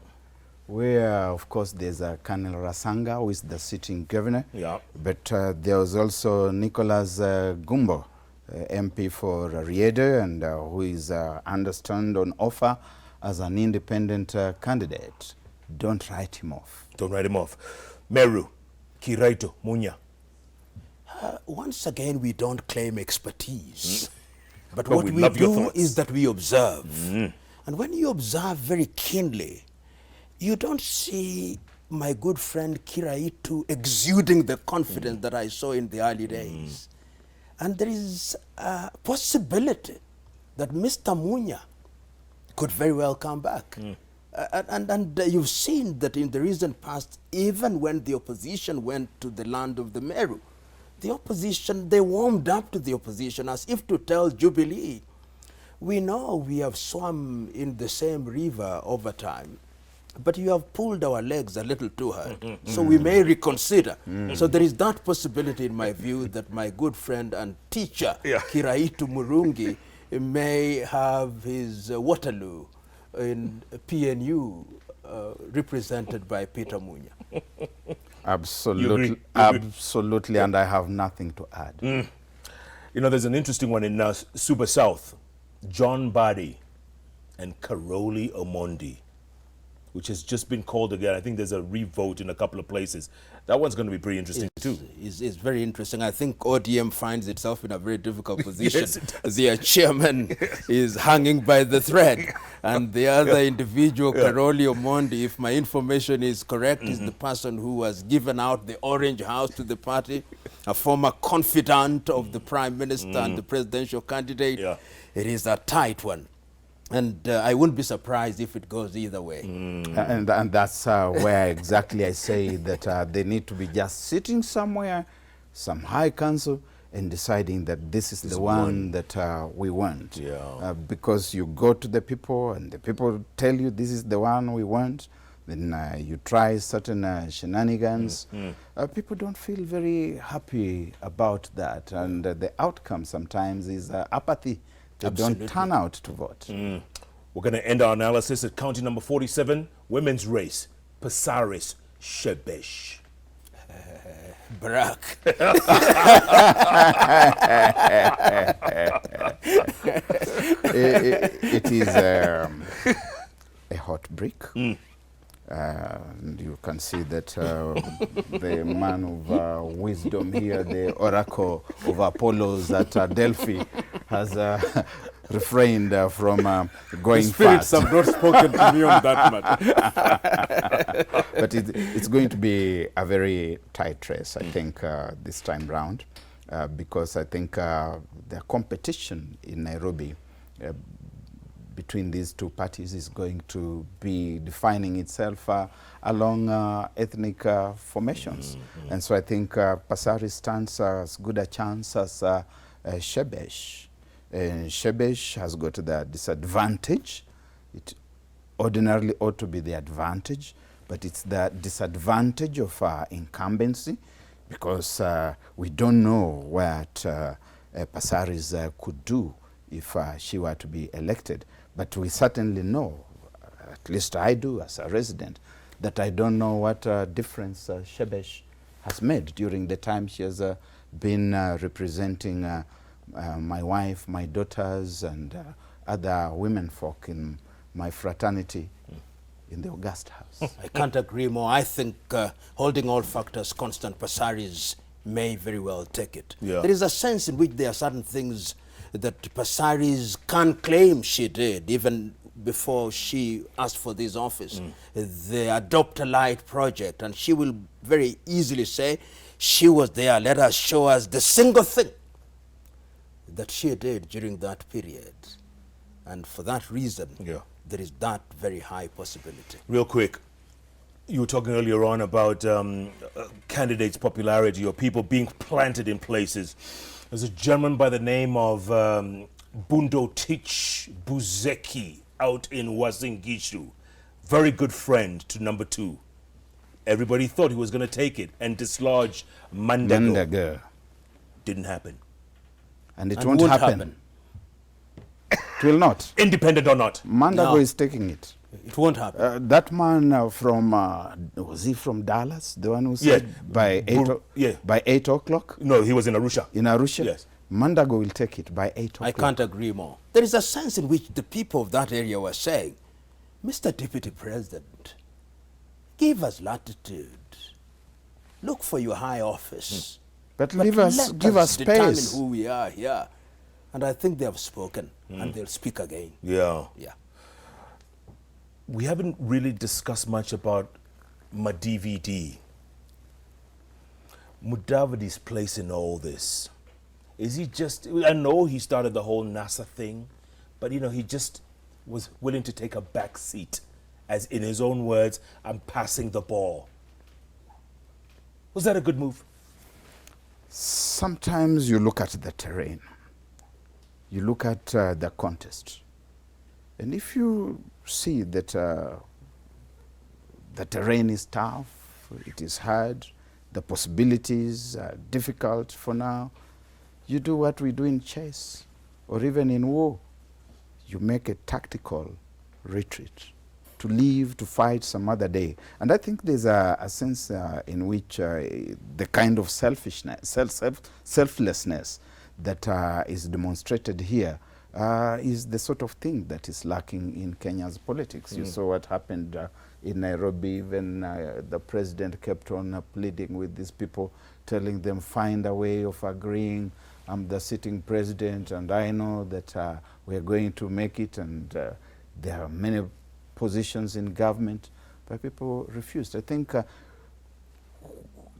where, of course, there's a Colonel Rasanga, who is the sitting governor. Yeah. But there was also Nicholas Gumbo, MP for Riede, and who is understand on offer as an independent candidate. Don't write him off. Don't write him off. Meru, Kiraito, Munya. Once again, we don't claim expertise. But But what we we love your do thoughts. is that we observe. And when you observe very keenly, you don't see my good friend Kiraitu exuding the confidence that I saw in the early days. And there is a possibility that Mr. Munya could very well come back. And you've seen that in the recent past, even when the opposition went to the land of the Meru, the opposition, they warmed up to the opposition as if to tell Jubilee, we know we have swum in the same river over time, but you have pulled our legs a little too hard, so we may reconsider. So there is that possibility, in my view, that my good friend and teacher, Kiraitu Murungi, may have his Waterloo in PNU represented by Peter Munya. Absolutely, absolutely, and I have nothing to add. You know, there's an interesting one in Suba South. John Badi and Karoli Omondi, which has just been called again. I think there's a revote in a couple of places. That one's going to be pretty interesting too. It's very interesting. I think ODM finds itself in a very difficult position. Yes, it does. Their chairman is hanging by the thread, and the other individual, Karoli Omondi, if my information is correct, is the person who has given out the Orange House to the party, a former confidant of the Prime Minister and the presidential candidate. It is a tight one. And I wouldn't be surprised if it goes either way. And that's where exactly I say that they need to be just sitting somewhere, some high council, and deciding that this is the one that we want. Because you go to the people and the people tell you this is the one we want, then you try certain shenanigans. People don't feel very happy about that. And the outcome sometimes is apathy. They don't turn out to vote. We're going to end our analysis at county number 47, women's race, Pasaris Shebesh. Barrack. It is a hot brick. And you can see that the man of wisdom here, the oracle of Apollos at Delphi, has refrained from going fast. Spirits have not spoken to me on that matter. But it's going to be a very tight race, I think, this time round. because I think the competition in Nairobi between these two parties is going to be defining itself along ethnic formations. And so I think Pasari stands as good a chance as Shebesh. Shebesh has got the disadvantage. It ordinarily ought to be the advantage, but it's the disadvantage of incumbency, because we don't know what Pasaris could do if she were to be elected. But we certainly know, at least I do as a resident, that I don't know what difference Shebesh has made during the time she has been representing my wife, my daughters, and other women folk in my fraternity in the August House. I can't agree more. I think holding all factors constant, Pasaris may very well take it. Yeah. There is a sense in which there are certain things that Pasaris can't claim she did, even before she asked for this office. The Adopt a Light project, and she will very easily say, she was there, let us show us the single thing that she did during that period. And for that reason, there is that very high possibility. Real quick, you were talking earlier on about candidates' popularity or people being planted in places. There's a gentleman by the name of Bundo Tich Buzeki out in Wazingishu. Very good friend to number 2. Everybody thought he was going to take it and dislodge Mandago. Didn't happen. And it won't happen. It will not. Independent or not. Mandago is taking it. It won't happen. That man from, was he from Dallas? The one who said by 8 o'clock? No, he was in Arusha. In Arusha? Yes. Mandago will take it by 8 o'clock. I can't agree more. There is a sense in which the people of that area were saying, Mr. Deputy President, give us latitude. Look for your high office. But give us space. Determine who we are here. And I think they have spoken, and they'll speak again. Yeah. Yeah. We haven't really discussed much about Madividi. Mudavadi's place in all this. Is he just, I know he started the whole NASA thing, but you know, he just was willing to take a back seat, as in his own words, I'm passing the ball. Was that a good move? Sometimes you look at the terrain. You look at the contest. And if you see that the terrain is tough, it is hard, the possibilities are difficult for now, you do what we do in chess or even in war. You make a tactical retreat to leave, to fight some other day. And I think there's a sense in which the kind of selfishness, selflessness that is demonstrated here is the sort of thing that is lacking in Kenya's politics. You saw what happened in Nairobi. Even the president kept on pleading with these people, telling them, find a way of agreeing. I'm the sitting president, and I know that we're going to make it, and there are many positions in government, but people refused. I think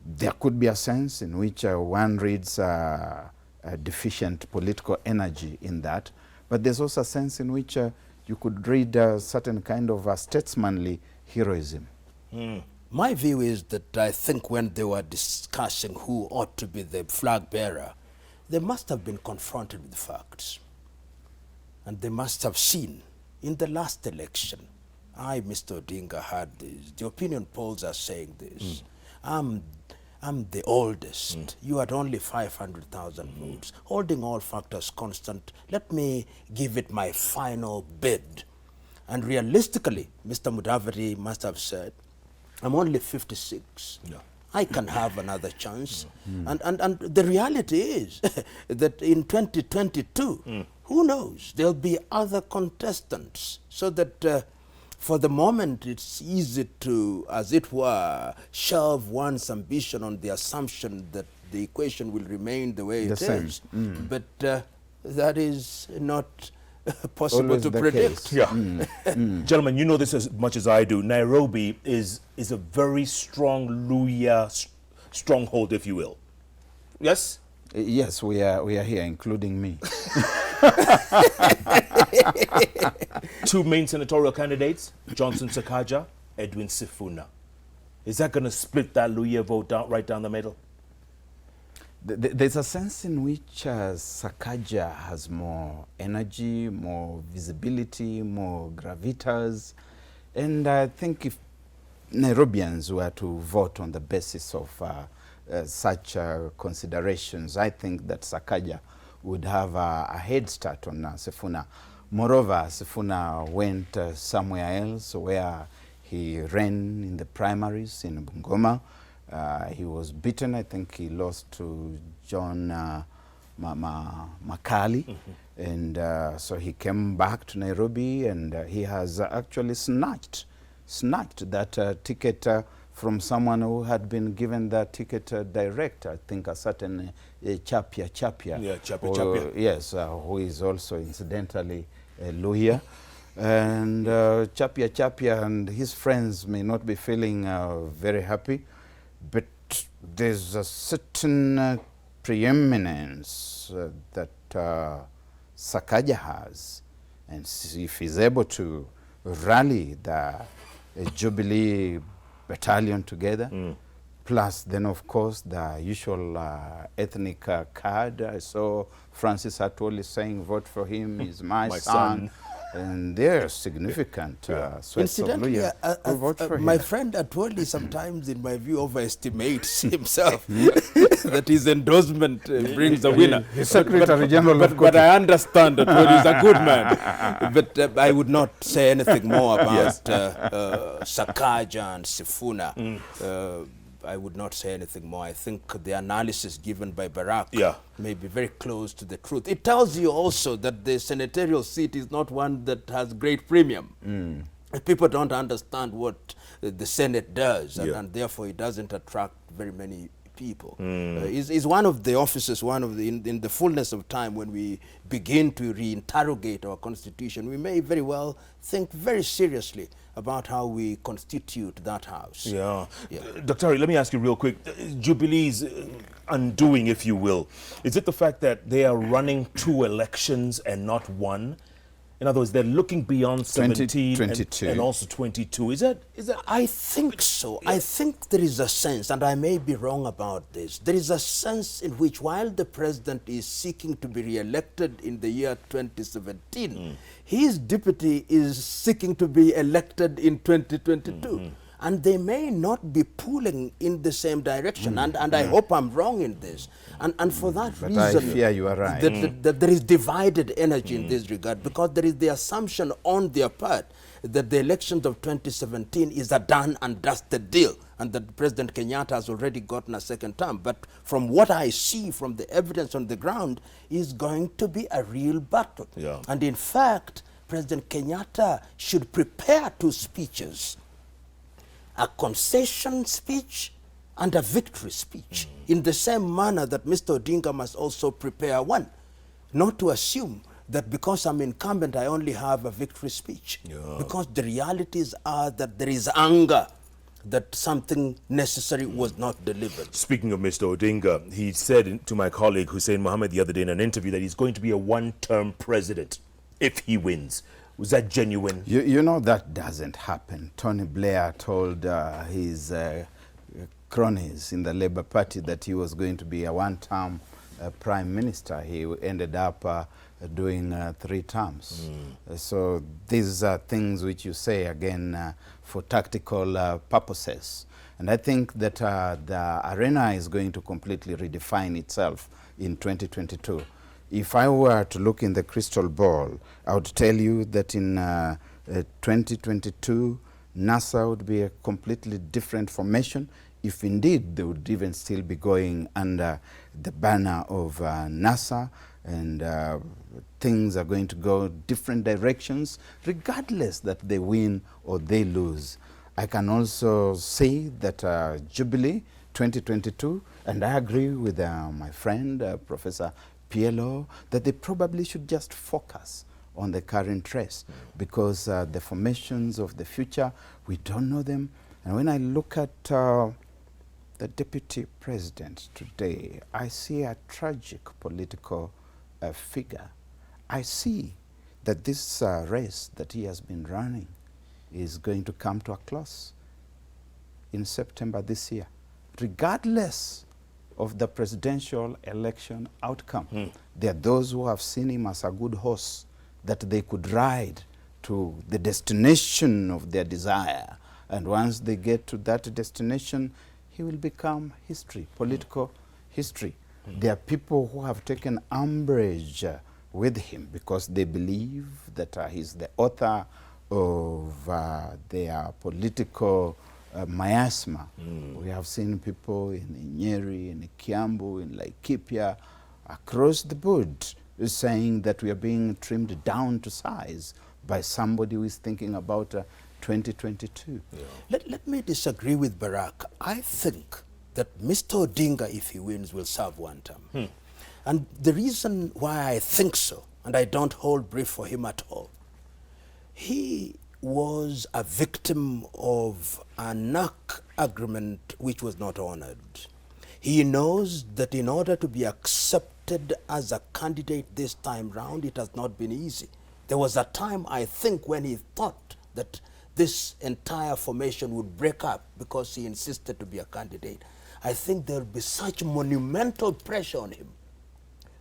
there could be a sense in which one reads a deficient political energy in that, but there's also a sense in which you could read a certain kind of statesmanly heroism. My view is that I think when they were discussing who ought to be the flag bearer, they must have been confronted with facts. And they must have seen in the last election, Mr. Odinga, had this. The opinion polls are saying this. I'm the oldest. You had only 500,000 votes. Holding all factors constant, let me give it my final bid. And realistically, Mr. Mudavadi must have said, I'm only 56. Yeah. I can have another chance. And the reality is that in 2022, who knows, there'll be other contestants. So that for the moment, it's easy to, as it were, shelve one's ambition on the assumption that the equation will remain the way it is. But that is not possible Always to the predict. case. Yeah. Gentlemen, you know this as much as I do. Nairobi is a very strong Luya stronghold, if you will. Yes? Yes, we are here, including me. Two main senatorial candidates, Johnson Sakaja, Edwin Sifuna. Is that going to split that Luya vote right down the middle? There's a sense in which Sakaja has more energy, more visibility, more gravitas. And I think if Nairobians were to vote on the basis of such considerations, I think that Sakaja would have a head start on Sifuna. Moreover, Sifuna went somewhere else where he ran in the primaries in Bungoma. He was beaten. I think he lost to John Makali. And so he came back to Nairobi, and he has actually snatched that ticket from someone who had been given that ticket direct. I think a certain Chapia. Yeah, Chapia. Yes, who is also incidentally a lawyer. And Chapia and his friends may not be feeling very happy, but there's a certain preeminence that Sakaja has. And if he's able to rally the Jubilee battalion together, plus then of course the usual ethnic card. I saw Francis Atwoli saying vote for him, he's my son. And they're significant Incidentally, my friend Atwoli sometimes, in my view, overestimates himself. That his endorsement brings a winner. His Secretary General but I understand that Atwoli is a good man. But I would not say anything more about Sakaja and Sifuna. I would not say anything more. I think the analysis given by Barrack may be very close to the truth. It tells you also that the senatorial seat is not one that has great premium. People don't understand what the Senate does, and therefore it doesn't attract very many people. Is one of the offices, in the fullness of time, when we begin to reinterrogate our constitution, we may very well think very seriously about how we constitute that house. Dr. Hari, let me ask you real quick. Jubilee's undoing, if you will, is it the fact that they are running 2 elections and not 1? In other words, they're looking beyond 17 and also 22. Is that? I think so. I think there is a sense, and I may be wrong about this, there is a sense in which while the president is seeking to be re-elected in the year 2017, his deputy is seeking to be elected in 2022. And they may not be pulling in the same direction. And I hope I'm wrong in this. And for that reason, I fear you are right. That there is divided energy in this regard, because there is the assumption on their part that the elections of 2017 is a done and dusted deal, and that President Kenyatta has already gotten a second term. But from what I see from the evidence on the ground, is going to be a real battle. And in fact, President Kenyatta should prepare 2 speeches: a concession speech and a victory speech, in the same manner that Mr. Odinga must also prepare one. Not to assume that because I'm incumbent, I only have a victory speech. Because the realities are that there is anger that something necessary was not delivered. Speaking of Mr. Odinga, he said to my colleague Hussein Mohammed the other day in an interview that he's going to be a 1-term president if he wins. Was that genuine? You know that doesn't happen. Tony Blair told his cronies in the Labour Party that he was going to be a 1-term prime minister. He ended up doing 3 terms. So these are things which you say again for tactical purposes. And I think that the arena is going to completely redefine itself in 2022. If I were to look in the crystal ball, I would tell you that in 2022, NASA would be a completely different formation, if indeed they would even still be going under the banner of NASA, and things are going to go different directions, regardless that they win or they lose. I can also say that Jubilee 2022, and I agree with my friend, Professor PLO, that they probably should just focus on the current race, because the formations of the future, we don't know them. And when I look at the deputy president today, I see a tragic political figure. I see that this race that he has been running is going to come to a close in September this year, regardless of the presidential election outcome. There are those who have seen him as a good horse that they could ride to the destination of their desire. And once they get to that destination, he will become history, political history. There are people who have taken umbrage with him because they believe that he's the author of their political miasma. We have seen people in Nyeri, in Kiambu, in Laikipia, across the board, saying that we are being trimmed down to size by somebody who is thinking about 2022. Yeah. Let me disagree with Barrack. I think that Mr. Odinga, if he wins, will serve one term. And the reason why I think so, and I don't hold brief for him at all, he was a victim of a NAC agreement which was not honored. He knows that in order to be accepted as a candidate this time round, it has not been easy. There was a time, I think, when he thought that this entire formation would break up because he insisted to be a candidate. I think there will be such monumental pressure on him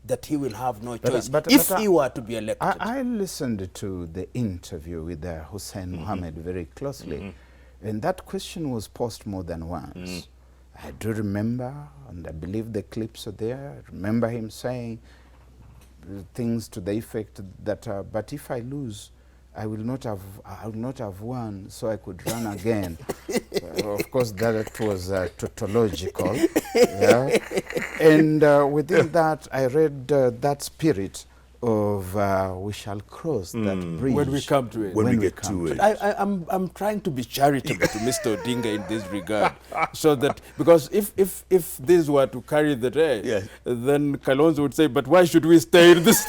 that he will have no choice if he were to be elected. I listened to the interview with Hussein Mohammed very closely, and that question was posed more than once. I do remember, and I believe the clips are there, I remember him saying things to the effect that, but if I lose, I will not have won, so I could run again. Of course, that was tautological. Yeah. And within that, I read that spirit of we shall cross that bridge when we come to it. When we get to it. I'm trying to be charitable to Mr. Odinga in this regard, so that, because if this were to carry the day, then Kalonzo would say, but why should we stay in this?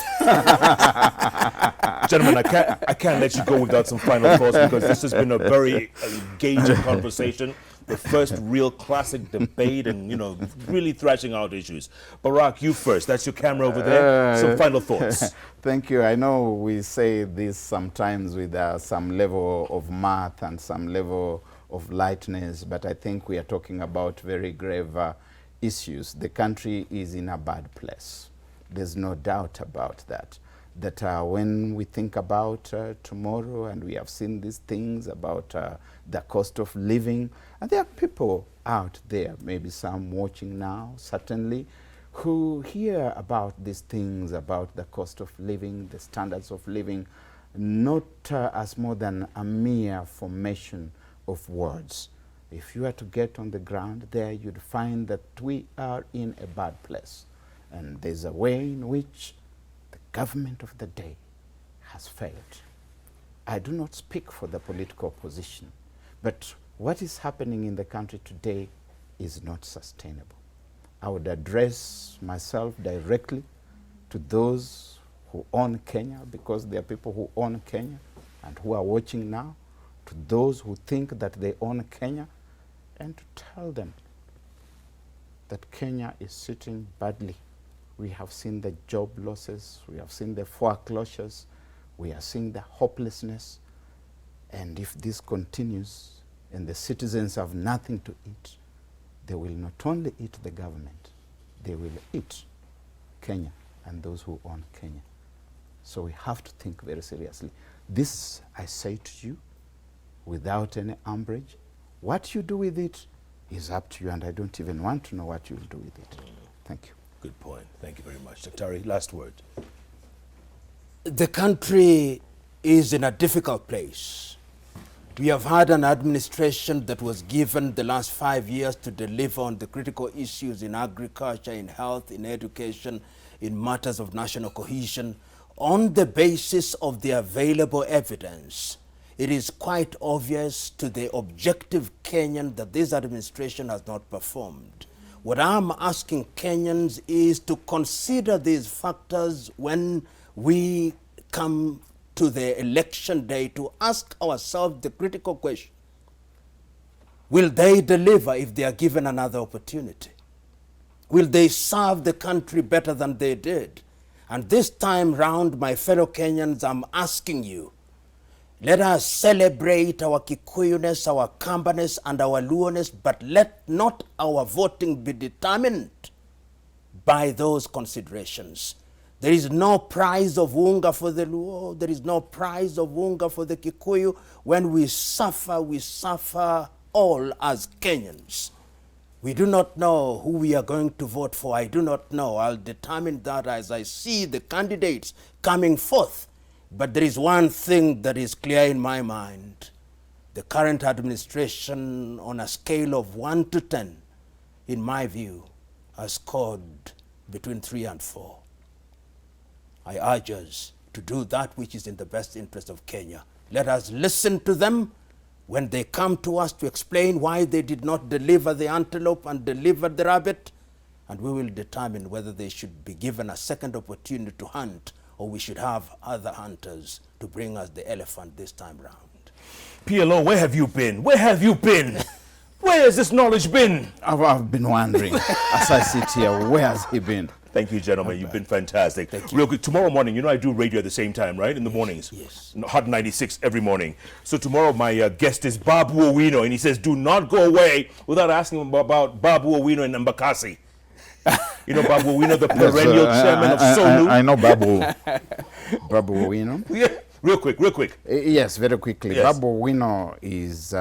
Gentlemen, I can't let you go without some final thoughts, because this has been a very engaging conversation. The first real classic debate, and really thrashing out issues. Barrack, you first. That's your camera over there. Some final thoughts. Thank you. I know we say this sometimes with some level of mirth and some level of lightness, but I think we are talking about very grave issues. The country is in a bad place. There's no doubt about that. That when we think about tomorrow, and we have seen these things about the cost of living, and there are people out there, maybe some watching now, certainly, who hear about these things, about the cost of living, the standards of living, not as more than a mere formation of words. If you were to get on the ground there, you'd find that we are in a bad place. And there's a way in which the government of the day has failed. I do not speak for the political opposition, but what is happening in the country today is not sustainable. I would address myself directly to those who own Kenya, because there are people who own Kenya and who are watching now, to those who think that they own Kenya, and to tell them that Kenya is sitting badly. We have seen the job losses, we have seen the foreclosures, we are seeing the hopelessness, and if this continues and the citizens have nothing to eat, they will not only eat the government, they will eat Kenya and those who own Kenya. So we have to think very seriously. This, I say to you, without any umbrage. What you do with it is up to you, and I don't even want to know what you'll do with it. Thank you. Good point. Thank you very much. Daktari, last word. The country is in a difficult place. We have had an administration that was given the last 5 years to deliver on the critical issues in agriculture, in health, in education, in matters of national cohesion. On the basis of the available evidence, it is quite obvious to the objective Kenyan that this administration has not performed. What I'm asking Kenyans is to consider these factors when we come to the election day, to ask ourselves the critical question: Will they deliver if they are given another opportunity? Will they serve the country better than they did? And this time round, my fellow Kenyans, I'm asking you, let us celebrate our Kikuyuness, our Kambaness, and our Luoness, but let not our voting be determined by those considerations. There is no prize of Unga for the Luo. There is no prize of Unga for the Kikuyu. When we suffer all as Kenyans. We do not know who we are going to vote for. I do not know. I'll determine that as I see the candidates coming forth. But there is one thing that is clear in my mind. The current administration, on a scale of 1 to 10, in my view, has scored between 3 and 4. I urge us to do that which is in the best interest of Kenya. Let us listen to them when they come to us to explain why they did not deliver the antelope and deliver the rabbit, and we will determine whether they should be given a second opportunity to hunt, or we should have other hunters to bring us the elephant this time round. PLO, where have you been? Where have you been? Where has this knowledge been? I've been wondering, as I sit here, where has he been? Thank you, gentlemen. You've been fantastic. Thank you. Real quick, tomorrow morning, I do radio at the same time, right? In the mornings. Yes. Hot 96 every morning. So tomorrow, my guest is Babu Owino, and he says, do not go away without asking him about Babu Owino and Mbakasi. You know Babu Owino, the perennial chairman of Solu? I know Babu. Babu Owino. Yeah. Real quick. Yes, very quickly. Yes. Babu Owino is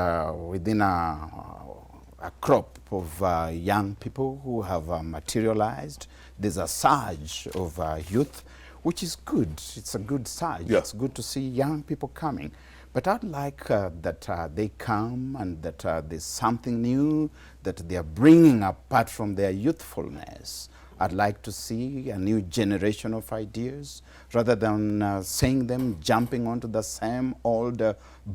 within a crop of young people who have materialized. There's a surge of youth, which is good. It's a good surge. Yeah. It's good to see young people coming. But I'd like that they come and that there's something new that they are bringing apart from their youthfulness. I'd like to see a new generation of ideas rather than saying them jumping onto the same old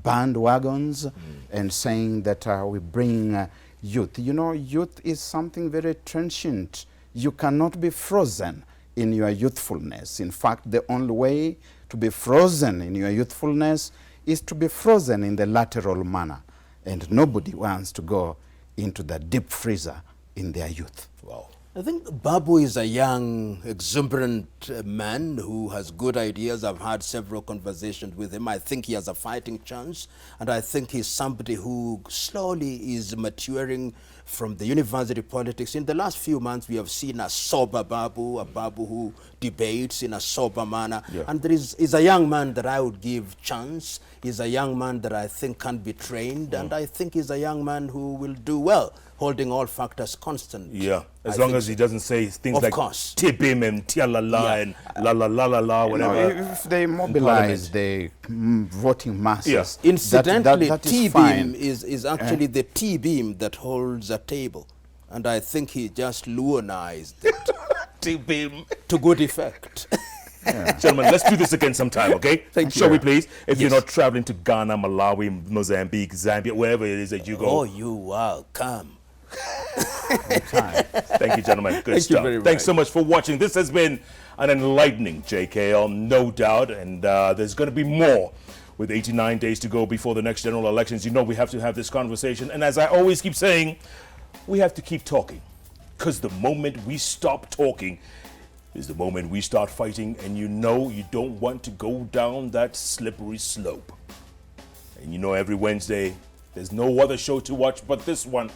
bandwagons and saying that we bring youth. You know, youth is something very transient. You cannot be frozen in your youthfulness. In fact, the only way to be frozen in your youthfulness is to be frozen in the lateral manner. And nobody wants to go into the deep freezer in their youth. Wow. I think Babu is a young, exuberant man who has good ideas. I've had several conversations with him. I think he has a fighting chance, and I think he's somebody who slowly is maturing from the university politics. In the last few months, we have seen a sober Babu, a Babu who debates in a sober manner. Yeah. And there is a young man that I would give chance. He's a young man that I think can be trained, and I think he's a young man who will do well, holding all factors constant. Yeah, as long as he doesn't say things like tibim and tialala and la la la la la, whatever. If they mobilize the voting masses, Incidentally, that is T-beam fine. is actually the T-beam that holds a table. And I think he just Luonized it T-beam. to good effect. Gentlemen, let's do this again sometime, okay? Thank you. Shall we please? If you're Yes. not traveling to Ghana, Malawi, Mozambique, Zambia, wherever it is that you go. Oh, you are come. Thank you, gentlemen. Good Thank you stuff. very Thanks much. so much for watching. This has been an enlightening JKL, no doubt, and there's going to be more. With 89 days to go before the next general elections, you know we have to have this conversation. And as I always keep saying, we have to keep talking. Because the moment we stop talking is the moment we start fighting, and you know you don't want to go down that slippery slope. And you know every Wednesday, there's no other show to watch but this one,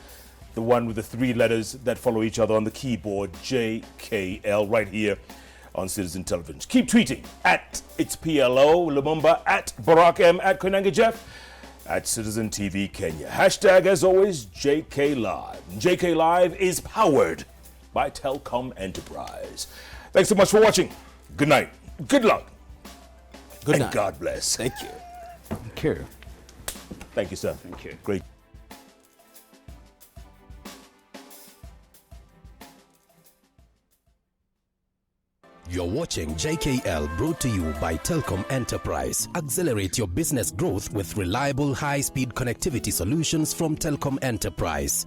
the one with the 3 letters that follow each other on the keyboard, JKL, right here on Citizen Television. Keep tweeting at it's PLO Lumumba, at Barrack M, at Koinange Jeff, at Citizen TV Kenya. Hashtag, as always, JK Live. JK Live is powered by Telcom Enterprise. Thanks so much for watching. Good night. Good luck. Good and night. God bless. Thank you. Thank you. Thank you, sir. Thank you. Great. You're watching JKL, brought to you by Telcom Enterprise. Accelerate your business growth with reliable high-speed connectivity solutions from Telcom Enterprise.